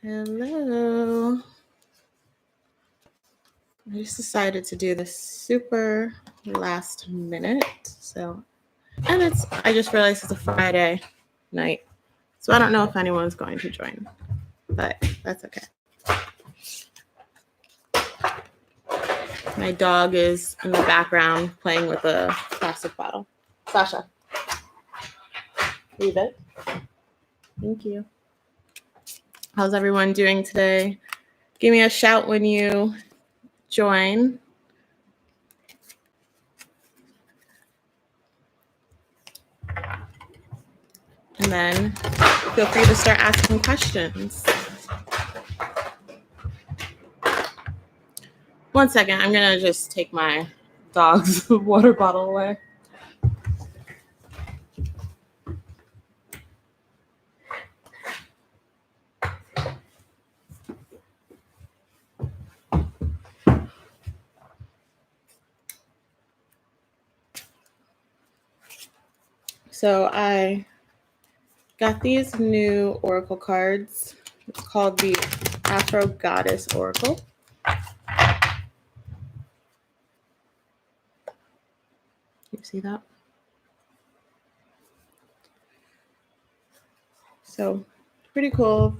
Hello. I just decided to do this super last minute. I just realized it's a Friday night. So I don't know if anyone's going to join, but that's okay. My dog is in the background playing with a plastic bottle. Sasha, leave it. Thank you. How's everyone doing today? Give me a shout when you join. And then feel free to start asking questions. One second, I'm gonna just take my dog's water bottle away. So I got these new oracle cards. It's called the Afro Goddess Oracle. You see that? So pretty cool.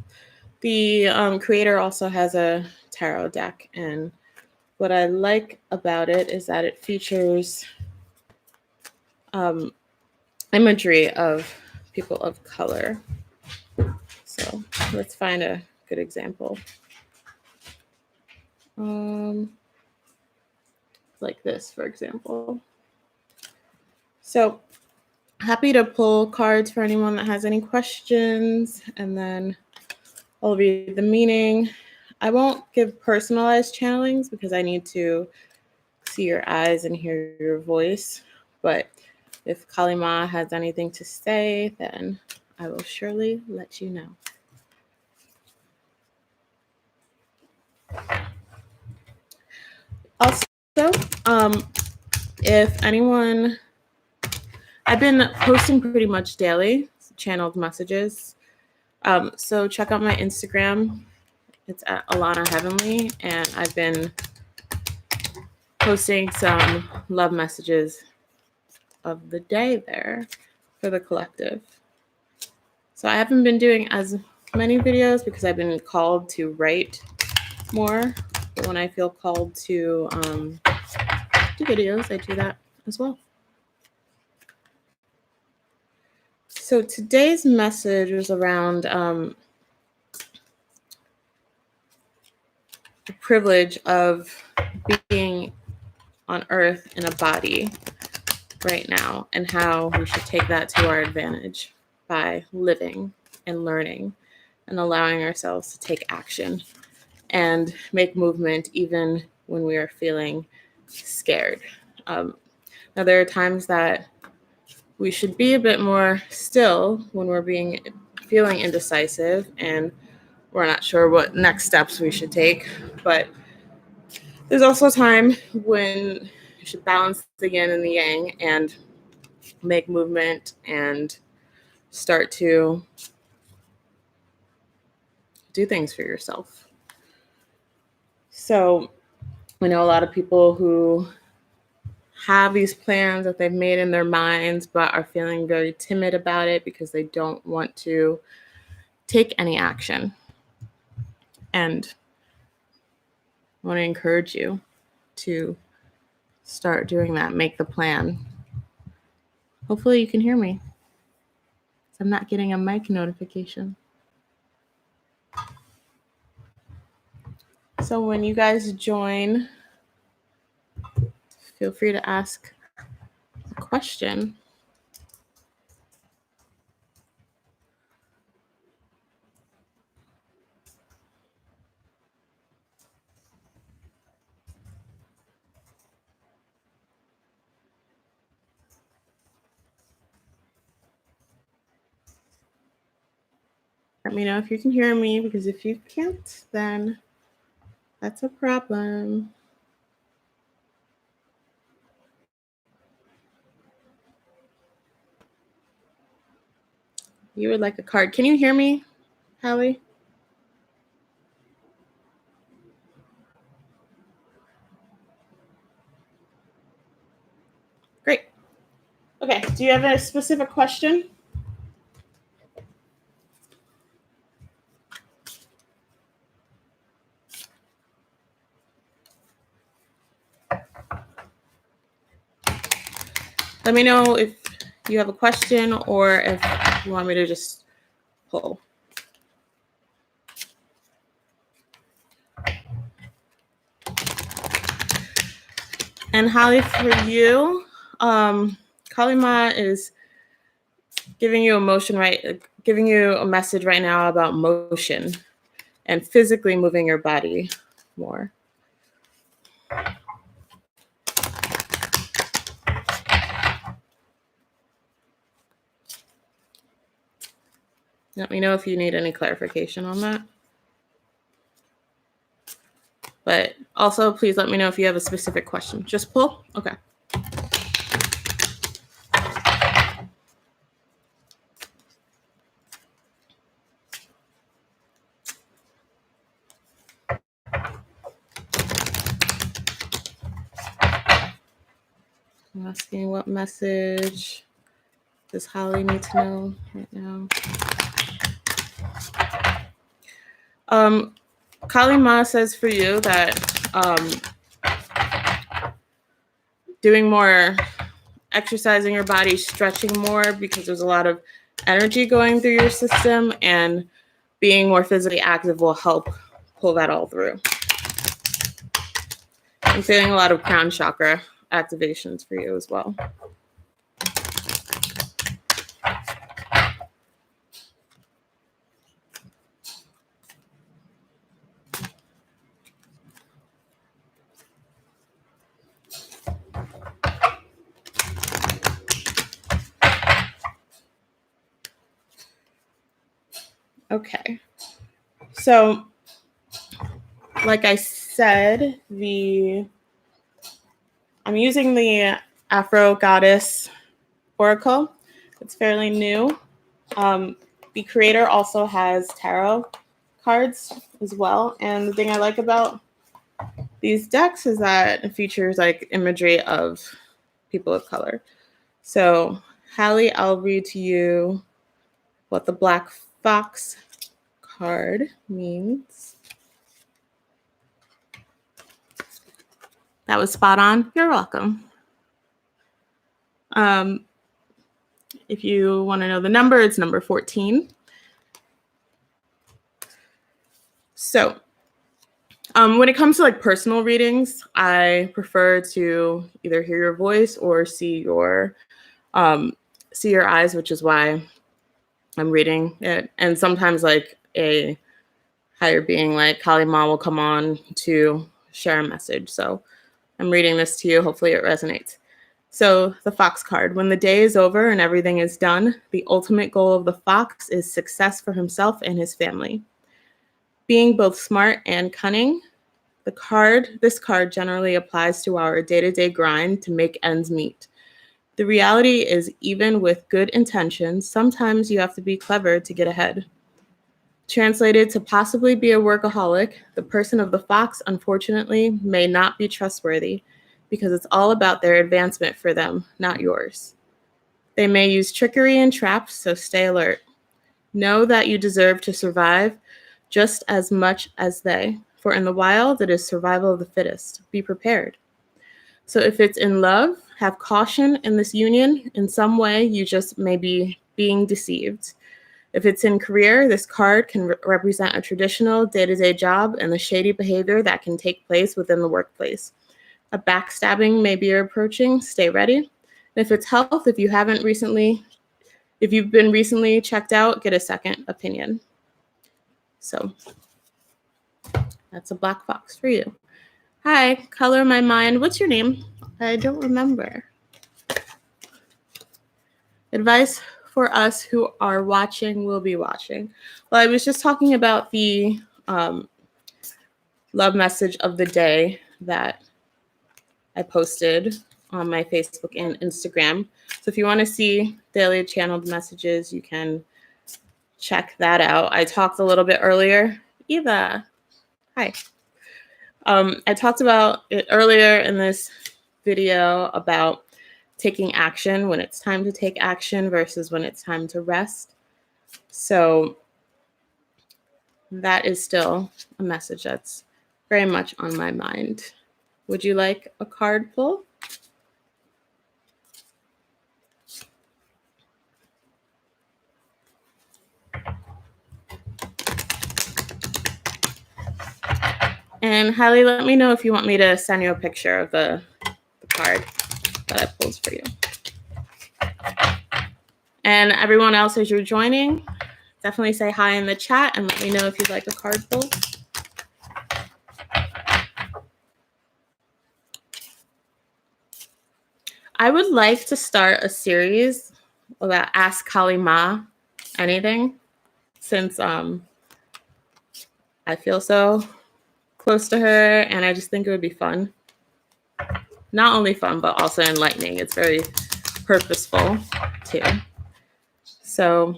The creator also has a tarot deck, and what I like about it is that it features imagery of people of color. So let's find a good example. Like this, for example. So happy to pull cards for anyone that has any questions, and then I'll read the meaning. I won't give personalized channelings because I need to see your eyes and hear your voice. But if Kalima has anything to say, then I will surely let you know. Also, if anyone, I've been posting pretty much daily, channeled messages. So check out my Instagram. It's at Alana Heavenly, and I've been posting some love messages of the day there for the collective. So I haven't been doing as many videos because I've been called to write more. But when I feel called to do videos, I do that as well. So today's message was around the privilege of being on Earth in a body right now, and how we should take that to our advantage by living and learning and allowing ourselves to take action and make movement even when we are feeling scared. Now, there are times that we should be a bit more still when we're feeling indecisive and we're not sure what next steps we should take. But there's also a time when you should balance the yin and the yang and make movement and start to do things for yourself. So I know a lot of people who have these plans that they've made in their minds, but are feeling very timid about it because they don't want to take any action. And I want to encourage you to start doing that, make the plan. Hopefully you can hear me. I'm not getting a mic notification. So when you guys join, feel free to ask a question. Let me know if you can hear me, because if you can't, then that's a problem. You would like a card. Can you hear me, Hallie? Okay, do you have a specific question? Let me know if you have a question or if you want me to just pull. And Holly, for you, Kalima is giving you giving you a message right now about motion and physically moving your body more. Let me know if you need any clarification on that. But also, please let me know if you have a specific question. Just pull? Okay. I'm asking what message does Holly need to know right now? Kalima says for you that doing more, exercising your body, stretching more, because there's a lot of energy going through your system, and being more physically active will help pull that all through. I'm feeling a lot of crown chakra activations for you as well. Okay, so like I said, I'm using the Afro Goddess Oracle. It's fairly new. The creator also has tarot cards as well. And the thing I like about these decks is that it features like imagery of people of color. So Hallie, I'll read to you what the Black Fox card means. That was spot on. You're welcome. If you want to know the number, it's number 14. So when it comes to like personal readings, I prefer to either hear your voice or see your eyes, which is why I'm reading it. And sometimes like a higher being like Kali Ma will come on to share a message. So I'm reading this to you. Hopefully it resonates. So the fox card, when the day is over and everything is done, the ultimate goal of the fox is success for himself and his family. Being both smart and cunning, this card generally applies to our day-to-day grind to make ends meet. The reality is, even with good intentions, sometimes you have to be clever to get ahead. Translated to possibly be a workaholic, the person of the fox, unfortunately, may not be trustworthy because it's all about their advancement for them, not yours. They may use trickery and traps, so stay alert. Know that you deserve to survive just as much as they, for in the wild, it is survival of the fittest. Be prepared. So if it's in love, have caution in this union. In some way, you just may be being deceived. If it's in career, this card can represent a traditional day-to-day job and the shady behavior that can take place within the workplace. A backstabbing may be approaching. Stay ready. And if it's health, if you've been recently checked out, get a second opinion. So that's a black fox for you. Hi, color my mind. What's your name? I don't remember. Advice for us who are watching, will be watching. Well, I was just talking about the love message of the day that I posted on my Facebook and Instagram. So if you want to see daily channeled messages, you can check that out. I talked a little bit earlier. Eva, hi. I talked about it earlier in this video about taking action when it's time to take action versus when it's time to rest. So that is still a message that's very much on my mind. Would you like a card pull? And Hallie, let me know if you want me to send you a picture of the card that I pulled for you. And everyone else, as you're joining, definitely say hi in the chat and let me know if you'd like a card pull. I would like to start a series about Ask Kali Ma anything, since I feel so close to her and I just think it would be fun. Not only fun, but also enlightening. It's very purposeful too. So,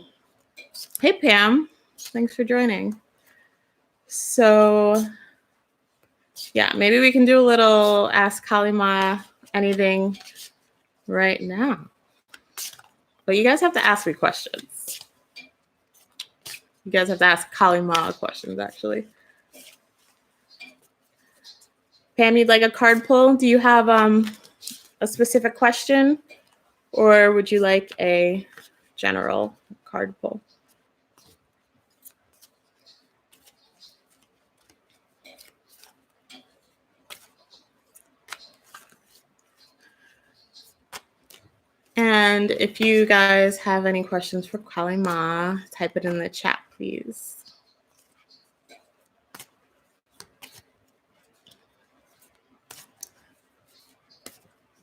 hey Pam, thanks for joining. So, yeah, maybe we can do a little Ask Kali Ma anything right now. But you guys have to ask me questions. You guys have to ask Kali Ma questions, actually. Pam, you'd like a card pull? Do you have a specific question? Or would you like a general card pull? And if you guys have any questions for Kali Ma, type it in the chat, please.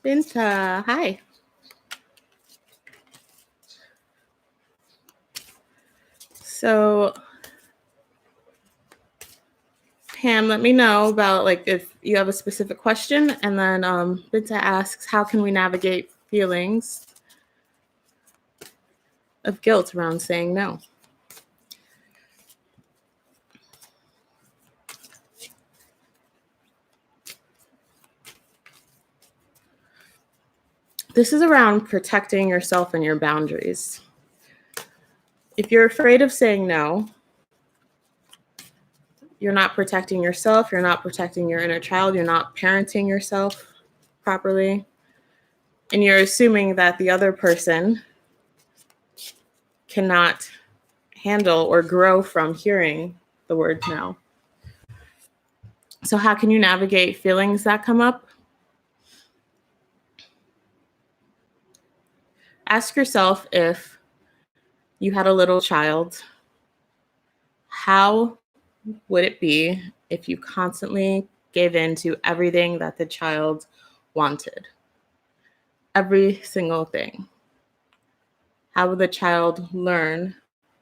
Binta, hi. So, Pam, let me know about like if you have a specific question, and then Binta asks, how can we navigate feelings of guilt around saying no? This is around protecting yourself and your boundaries. If you're afraid of saying no, you're not protecting yourself, you're not protecting your inner child, you're not parenting yourself properly, and you're assuming that the other person cannot handle or grow from hearing the word no. So how can you navigate feelings that come up? Ask yourself, if you had a little child, how would it be if you constantly gave in to everything that the child wanted? Every single thing. How would the child learn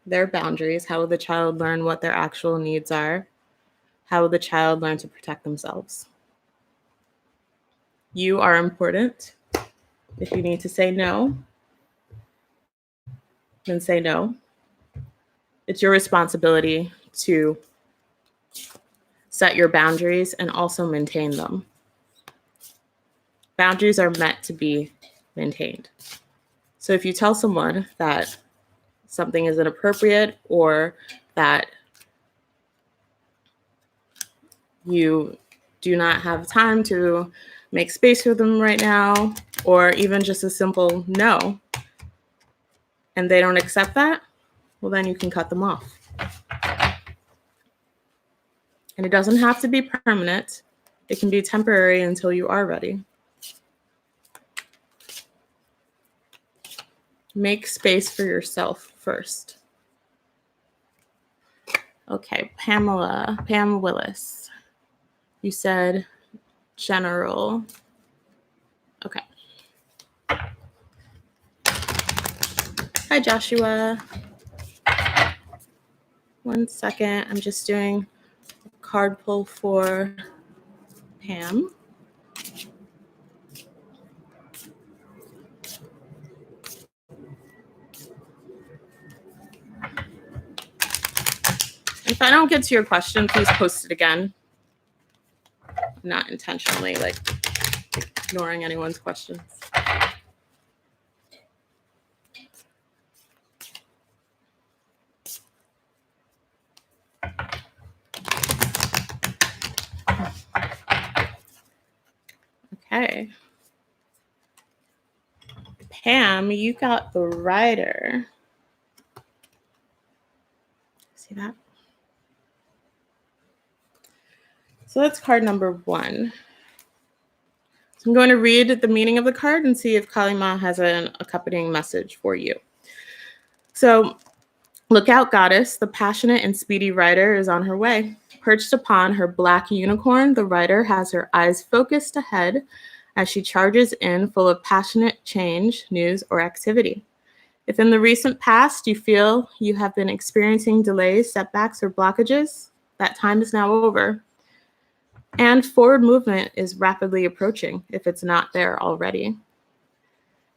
their boundaries? How would the child learn what their actual needs are? How would the child learn to protect themselves? You are important. If you need to say no, then say no. It's your responsibility to set your boundaries and also maintain them. Boundaries are meant to be maintained. So if you tell someone that something is inappropriate or that you do not have time to make space for them right now, or even just a simple no, and they don't accept that, well, then you can cut them off. And it doesn't have to be permanent. It can be temporary until you are ready. Make space for yourself first. Okay, Pam Willis. You said general. Okay. Hi, Joshua. 1 second. I'm just doing a card pull for Pam. If I don't get to your question, please post it again. I'm not intentionally ignoring anyone's questions. Okay. Pam, you got the Rider. See that? So that's card number 1. So I'm going to read the meaning of the card and see if Kali Ma has an accompanying message for you. So, look out, goddess. The passionate and speedy rider is on her way. Perched upon her black unicorn, the rider has her eyes focused ahead as she charges in full of passionate change, news, or activity. If in the recent past you feel you have been experiencing delays, setbacks, or blockages, that time is now over. And forward movement is rapidly approaching if it's not there already.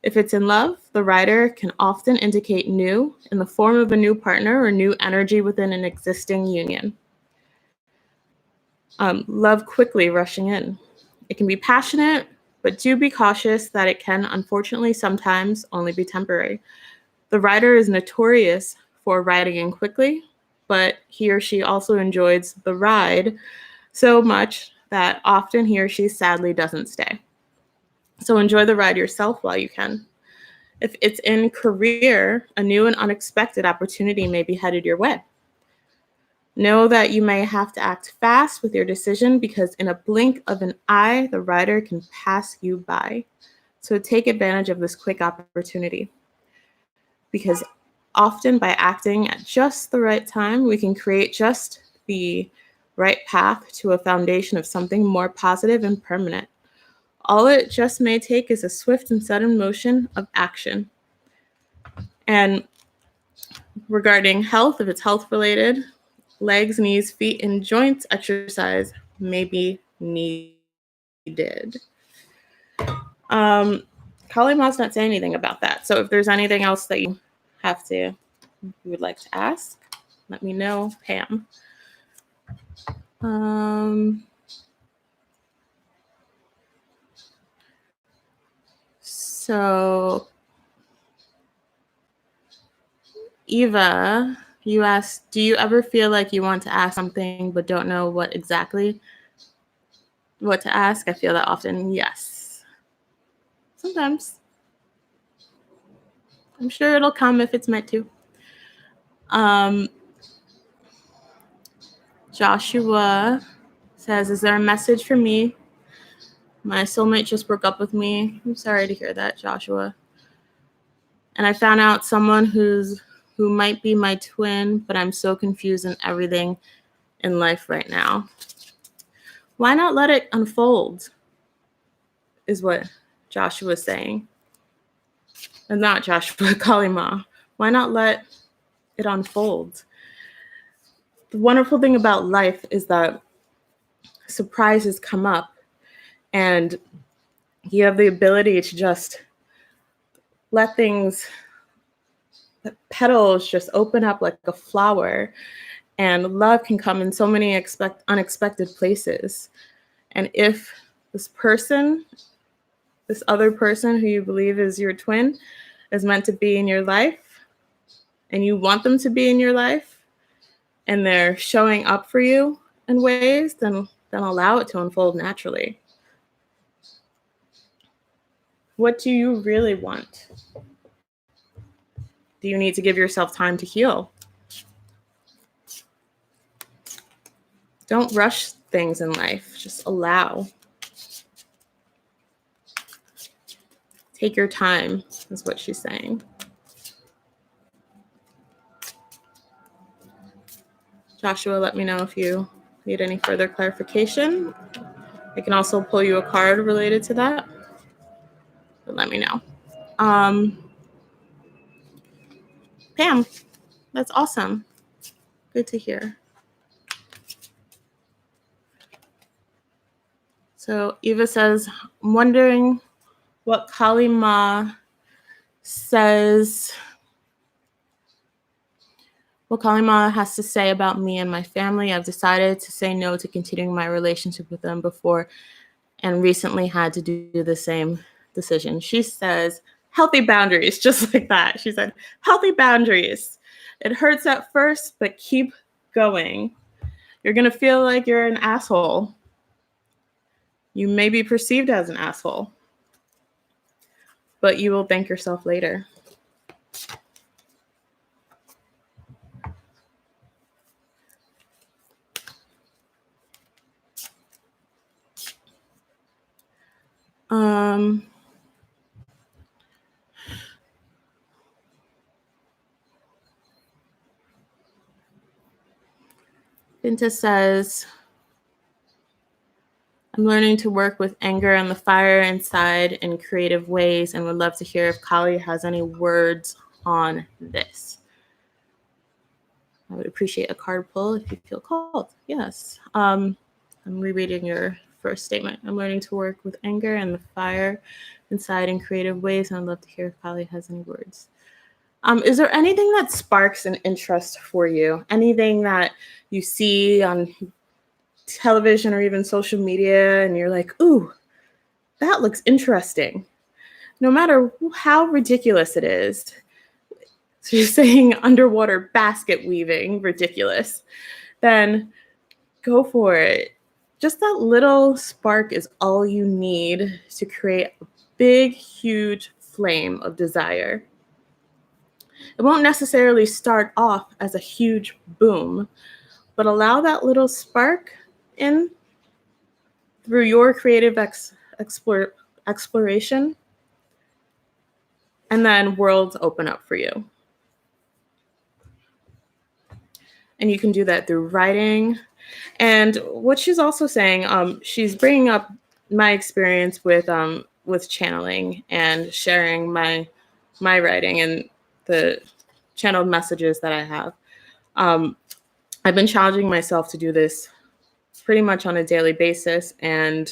If it's in love, the rider can often indicate new in the form of a new partner or new energy within an existing union. Love quickly rushing in. It can be passionate, but do be cautious that it can unfortunately sometimes only be temporary. The rider is notorious for riding in quickly, but he or she also enjoys the ride so much that often he or she sadly doesn't stay. So enjoy the ride yourself while you can. If it's in career, a new and unexpected opportunity may be headed your way. Know that you may have to act fast with your decision because in a blink of an eye, the rider can pass you by. So take advantage of this quick opportunity. Because often by acting at just the right time, we can create just the right path to a foundation of something more positive and permanent. All it just may take is a swift and sudden motion of action. And regarding health, if it's health related, legs, knees, feet, and joints exercise may be needed. Kali Ma's not saying anything about that. So if there's anything else that you would like to ask, let me know, Pam. So Eva, you asked, do you ever feel like you want to ask something but don't know what to ask? I feel that often. Yes. Sometimes. I'm sure it'll come if it's meant to. Joshua says, is there a message for me? My soulmate just broke up with me. I'm sorry to hear that, Joshua. And I found out someone who might be my twin, but I'm so confused in everything in life right now. Why not let it unfold? Is what Joshua's saying. And not Joshua, Kali Ma. Why not let it unfold? The wonderful thing about life is that surprises come up and you have the ability to just let petals just open up like a flower, and love can come in so many unexpected places. And if this other person who you believe is your twin is meant to be in your life, and you want them to be in your life, and they're showing up for you in ways, then allow it to unfold naturally. What do you really want? Do you need to give yourself time to heal? Don't rush things in life. Just allow. Take your time, is what she's saying. Joshua, let me know if you need any further clarification. I can also pull you a card related to that. But let me know. Pam, that's awesome. Good to hear. So Eva says, I'm wondering what Kali Ma says, what Kali Ma has to say about me and my family. I've decided to say no to continuing my relationship with them before and recently had to do the same decision. She says, healthy boundaries, just like that. She said, healthy boundaries. It hurts at first, but keep going. You're going to feel like you're an asshole. You may be perceived as an asshole, but you will thank yourself later. Binta says, I'm learning to work with anger and the fire inside in creative ways and would love to hear if Kali has any words on this. I would appreciate a card pull if you feel called. Yes. I'm rereading your first statement. I'm learning to work with anger and the fire inside in creative ways, and I'd love to hear if Kali has any words. Is there anything that sparks an interest for you? Anything that you see on television or even social media and you're like, ooh, that looks interesting? No matter how ridiculous it is. So you're saying underwater basket weaving, ridiculous. Then go for it. Just that little spark is all you need to create a big, huge flame of desire. It won't necessarily start off as a huge boom, but allow that little spark in through your creative exploration, and then worlds open up for you. And you can do that through writing. And what she's also saying, she's bringing up my experience with channeling and sharing my writing and the channeled messages that I have. I've been challenging myself to do this pretty much on a daily basis. And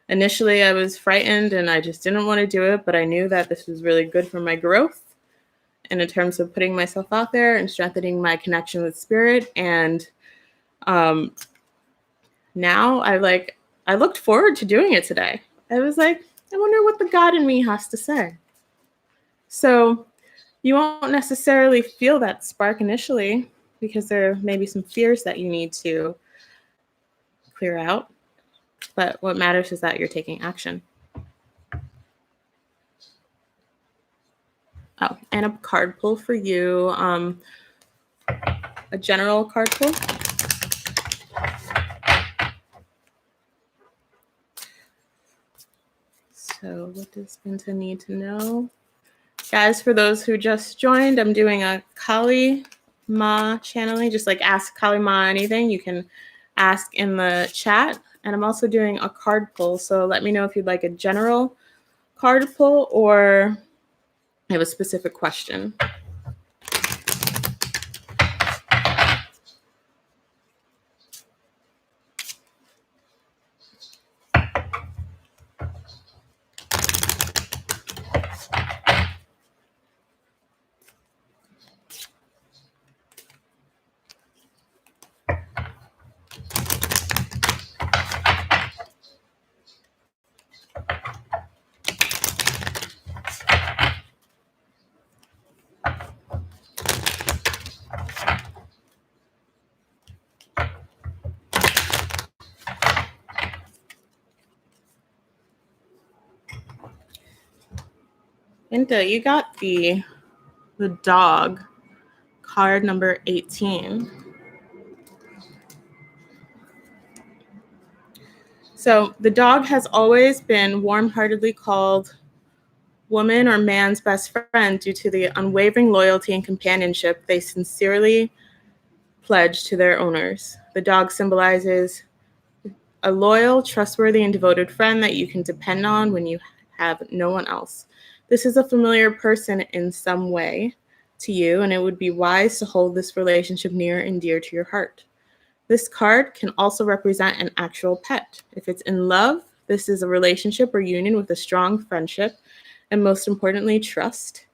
initially I was frightened and I just didn't want to do it, but I knew that this was really good for my growth and in terms of putting myself out there and strengthening my connection with spirit. And now I looked forward to doing it today. I was like, I wonder what the God in me has to say. So you won't necessarily feel that spark initially because there may be some fears that you need to clear out. But what matters is that you're taking action. Oh, and a card pull for you. A general card pull. So what does Binta need to know? Guys, for those who just joined, I'm doing a Kali Ma channeling. Just like ask Kali Ma anything, you can ask in the chat. And I'm also doing a card pull. So let me know if you'd like a general card pull or have a specific question. Binta, you got the dog, card number 18. So the dog has always been warm-heartedly called woman or man's best friend due to the unwavering loyalty and companionship they sincerely pledge to their owners. The dog symbolizes a loyal, trustworthy, and devoted friend that you can depend on when you have no one else. This is a familiar person in some way to you, and it would be wise to hold this relationship near and dear to your heart. This card can also represent an actual pet. If it's in love, this is a relationship or union with a strong friendship, and most importantly, trust.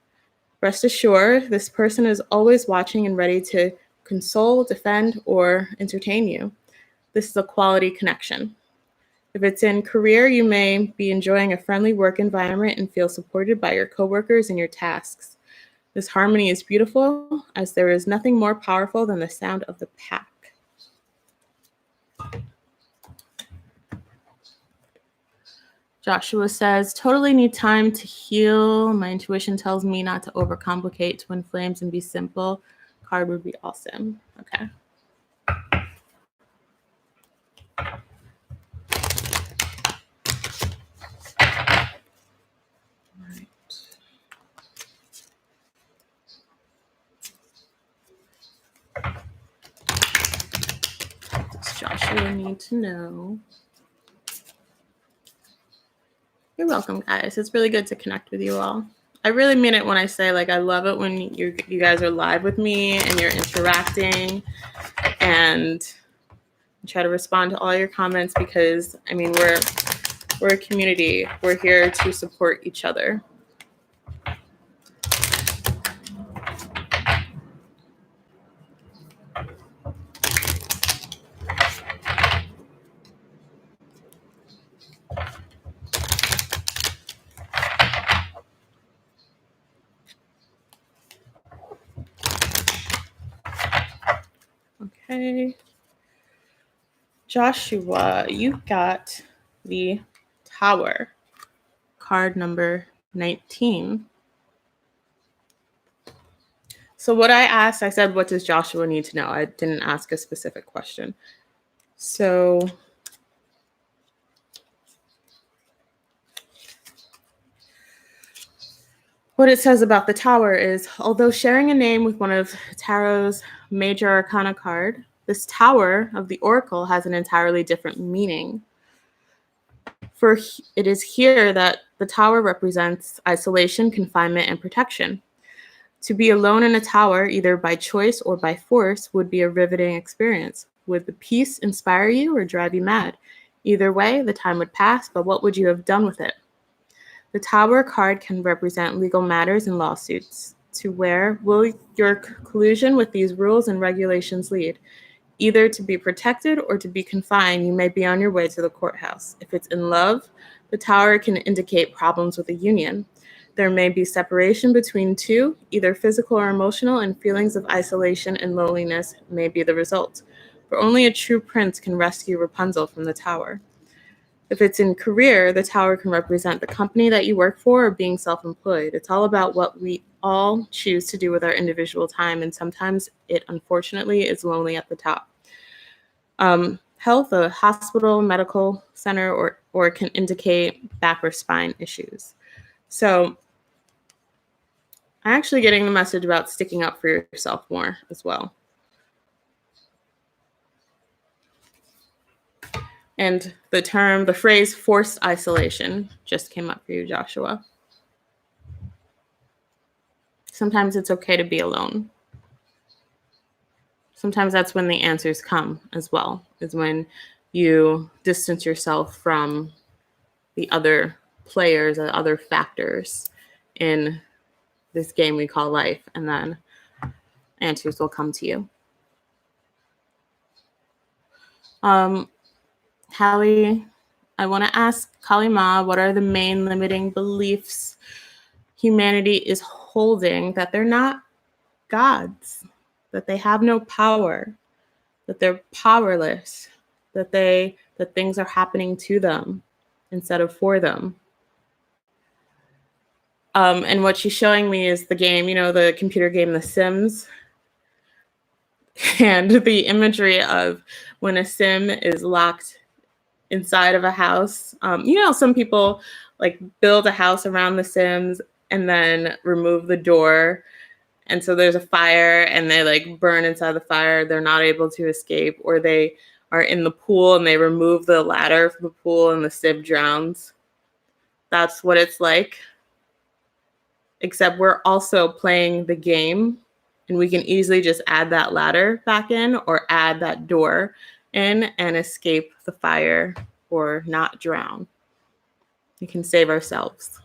Rest assured, this person is always watching and ready to console, defend, or entertain you. This is a quality connection. If it's in career, you may be enjoying a friendly work environment and feel supported by your coworkers in your tasks. This harmony is beautiful, as there is nothing more powerful than the sound of the pack. Joshua says, totally need time to heal. My intuition tells me not to overcomplicate twin flames and be simple. Card would be awesome. Okay. Does Joshua need to know? You're welcome, guys. It's really good to connect with you all. I really mean it when I say, like, I love it when you guys are live with me and you're interacting, and I try to respond to all your comments because, I mean, we're a community. We're here to support each other. Okay. Joshua, you got the Tower, card number 19. So what I asked, I said, what does Joshua need to know? I didn't ask a specific question. So what it says about the Tower is, although sharing a name with one of Tarot's major arcana card, this Tower of the Oracle has an entirely different meaning. For it is here that the Tower represents isolation, confinement, and protection. To be alone in a tower, either by choice or by force, would be a riveting experience. Would the peace inspire you or drive you mad? Either way, the time would pass, but what would you have done with it? The Tower card can represent legal matters and lawsuits. To where will your collusion with these rules and regulations lead? Either to be protected or to be confined, you may be on your way to the courthouse. If it's in love, the Tower can indicate problems with a union. There may be separation between two, either physical or emotional, and feelings of isolation and loneliness may be the result. For only a true prince can rescue Rapunzel from the Tower. If it's in career, the Tower can represent the company that you work for or being self-employed. It's all about what we all choose to do with our individual time, and sometimes it, unfortunately, is lonely at the top. Health, a hospital, medical center, or it can indicate back or spine issues. So I'm actually getting the message about sticking up for yourself more as well. And the phrase forced isolation just came up for you, Joshua. Sometimes it's okay to be alone. Sometimes that's when the answers come as well, is when you distance yourself from the other players and other factors in this game we call life, and then answers will come to you. Hallie, I want to ask Kali Ma, what are the main limiting beliefs humanity is holding that they're not gods, that they have no power, that they're powerless, that things are happening to them instead of for them? And what she's showing me is the game, the computer game, The Sims, and the imagery of when a Sim is locked inside of a house. Some people like build a house around the Sims and then remove the door. And so there's a fire and they like burn inside the fire. They're not able to escape, or they are in the pool and they remove the ladder from the pool and the Sim drowns. That's what it's like. Except we're also playing the game, and we can easily just add that ladder back in or add that door in and escape the fire or not drown. We can save ourselves.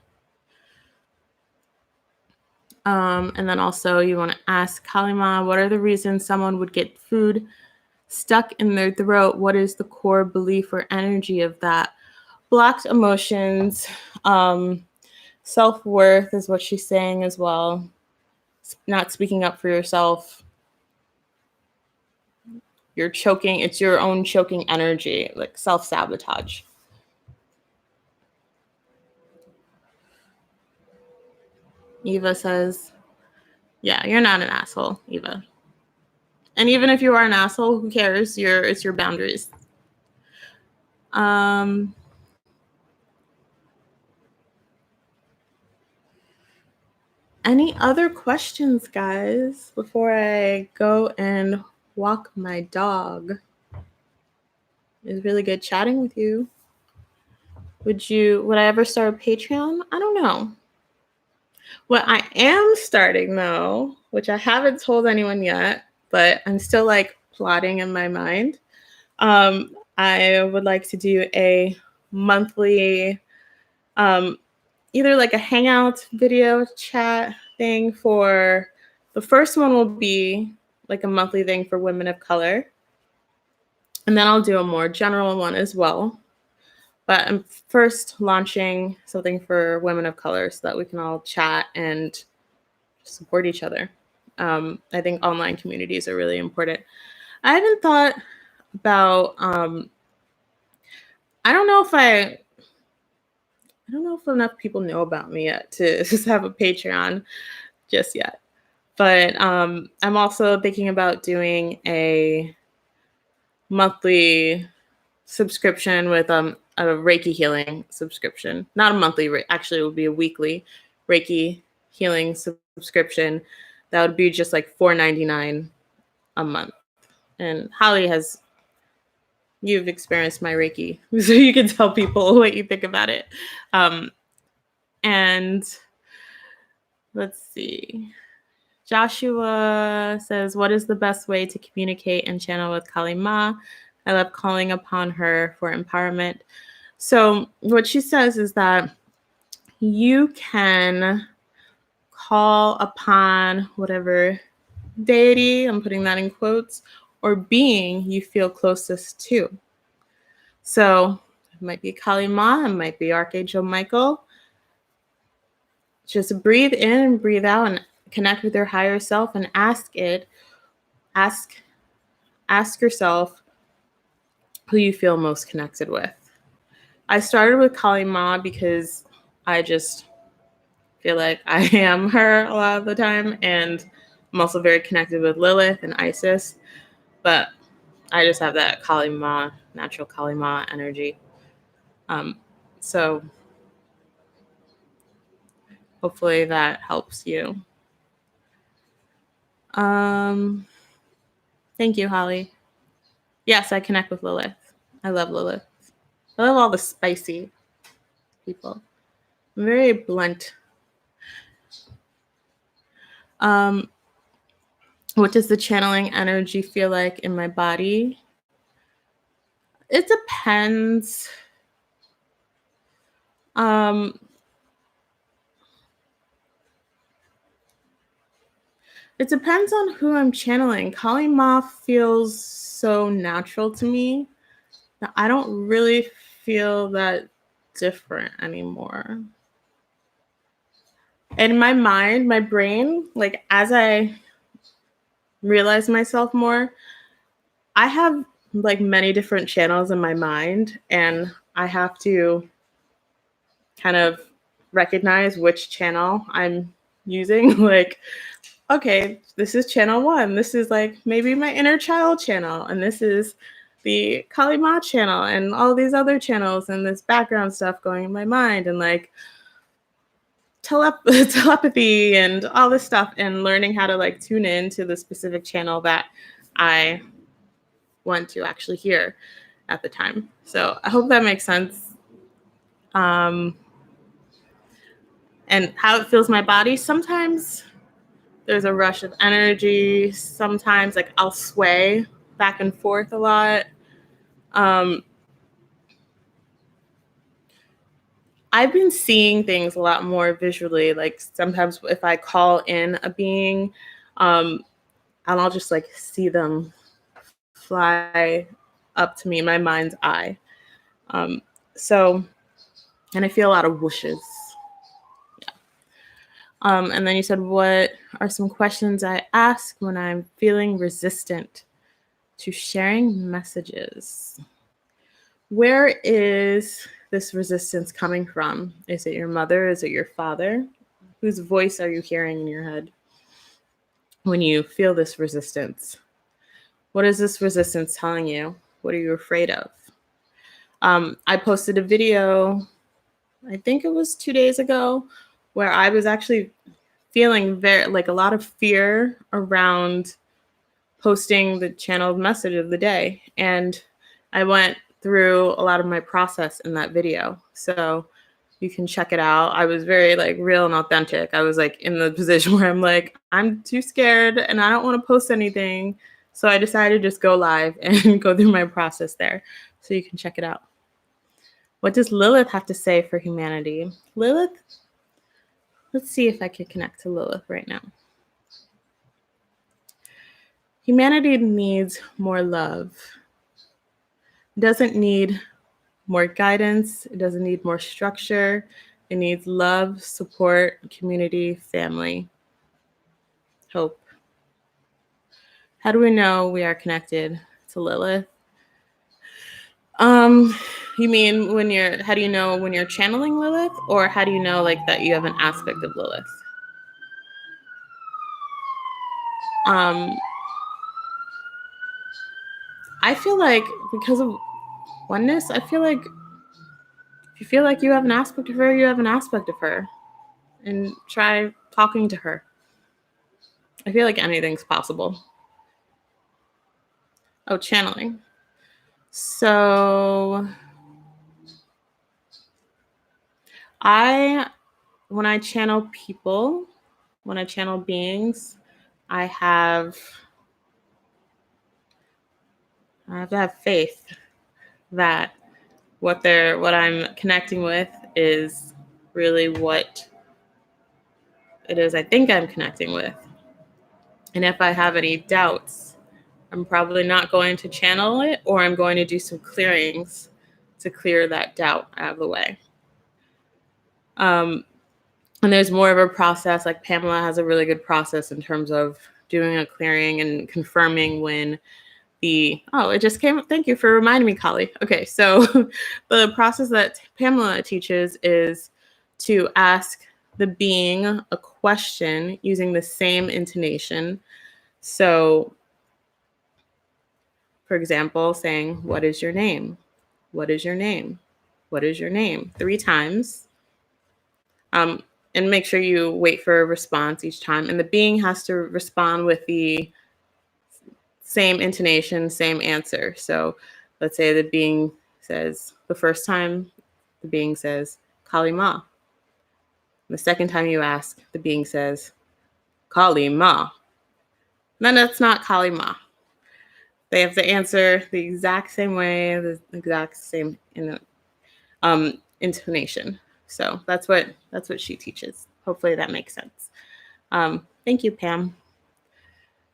And then also you want to ask Kalima, what are the reasons someone would get food stuck in their throat? What is the core belief or energy of that? Blocked emotions, self-worth is what she's saying as well. Not speaking up for yourself. You're choking. It's your own choking energy, like self-sabotage. Eva says, yeah, you're not an asshole, Eva. And even if you are an asshole, who cares? It's your boundaries. Any other questions, guys, before I go and walk my dog? It was really good chatting with you. Would I ever start a Patreon? I don't know. What I am starting though, which I haven't told anyone yet, but I'm still like plotting in my mind. I would like to do a monthly, either like a hangout video chat thing for the first one will be like a monthly thing for women of color. And then I'll do a more general one as well. But I'm first launching something for women of color so that we can all chat and support each other. I think online communities are really important. I haven't thought about, I don't know if enough people know about me yet to just have a Patreon just yet. But I'm also thinking about doing a monthly subscription with a Reiki healing subscription. Not a monthly, actually it would be a weekly Reiki healing subscription. That would be just like $4.99 a month. And Holly you've experienced my Reiki, so you can tell people what you think about it. And let's see. Joshua says, what is the best way to communicate and channel with Kali Ma? I love calling upon her for empowerment. So what she says is that you can call upon whatever deity, I'm putting that in quotes, or being you feel closest to. So it might be Kali Ma, it might be Archangel Michael. Just breathe in and breathe out and connect with your higher self and ask yourself who you feel most connected with. I started with Kali Ma because I just feel like I am her a lot of the time, and I'm also very connected with Lilith and Isis, but I just have that Kali Ma, natural Kali Ma energy. So hopefully that helps you. Thank you, Holly. Yes, I connect with Lilith. I love Lilith. I love all the spicy people. I'm very blunt. What does the channeling energy feel like in my body? It depends. It depends on who I'm channeling. Kali Ma feels so natural to me that I don't really feel that different anymore. In my mind, my brain, like as I realize myself more, I have like many different channels in my mind, and I have to kind of recognize which channel I'm using. Like, okay, this is channel 1. This is like maybe my inner child channel, and this is the Kali Ma channel, and all these other channels, and this background stuff going in my mind, and like telepathy and all this stuff, and learning how to like tune in to the specific channel that I want to actually hear at the time. So I hope that makes sense. And how it feels my body. Sometimes there's a rush of energy. Sometimes like I'll sway back and forth a lot. I've been seeing things a lot more visually. Like sometimes if I call in a being, and I'll just like see them fly up to me in my mind's eye. So, and I feel a lot of whooshes. Yeah. And then you said, what are some questions I ask when I'm feeling resistant to sharing messages? Where is this resistance coming from? Is it your mother? Is it your father? Whose voice are you hearing in your head when you feel this resistance? What is this resistance telling you? What are you afraid of? I posted a video, I think it was 2 days ago, where I was actually feeling a lot of fear around posting the channeled message of the day. And I went through a lot of my process in that video. So you can check it out. I was very real and authentic. I was in the position where I'm too scared and I don't want to post anything. So I decided to just go live and go through my process there. So you can check it out. What does Lilith have to say for humanity? Lilith? Let's see if I can connect to Lilith right now. Humanity needs more love. It doesn't need more guidance. It doesn't need more structure. It needs love, support, community, family, hope. How do we know we are connected to Lilith? You mean how do you know when you're channeling Lilith, or how do you know that you have an aspect of Lilith? I feel like because of oneness, I feel like if you feel like you have an aspect of her, you have an aspect of her. And try talking to her. I feel like anything's possible. Oh, channeling. So when I channel people, when I channel beings, I have to have faith that what I'm connecting with is really what it is I think I'm connecting with. And if I have any doubts, I'm probably not going to channel it, or I'm going to do some clearings to clear that doubt out of the way. And there's more of a process, like Pamela has a really good process in terms of doing a clearing and confirming when it just came. Thank you for reminding me, Kali. Okay, so the process that Pamela teaches is to ask the being a question using the same intonation. So, for example, saying, "What is your name? What is your name? What is your name?" 3 times. And make sure you wait for a response each time. And the being has to respond with the same intonation, same answer. So let's say the being says, the first time the being says, Kali Ma. The second time you ask, the being says, Kali Ma. Then that's not Kali Ma. They have to answer the exact same way, the exact same intonation. So that's what she teaches. Hopefully that makes sense. Thank you, Pam.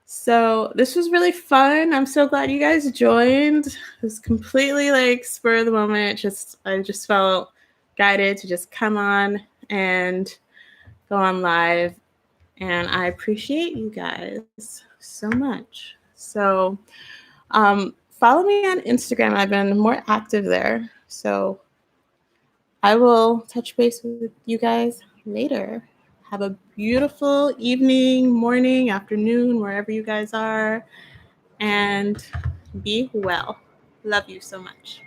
So this was really fun. I'm so glad you guys joined. It was completely spur of the moment. I just felt guided to just come on and go on live. And I appreciate you guys so much. So follow me on Instagram. I've been more active there. So I will touch base with you guys later. Have a beautiful evening, morning, afternoon, wherever you guys are. And be well. Love you so much.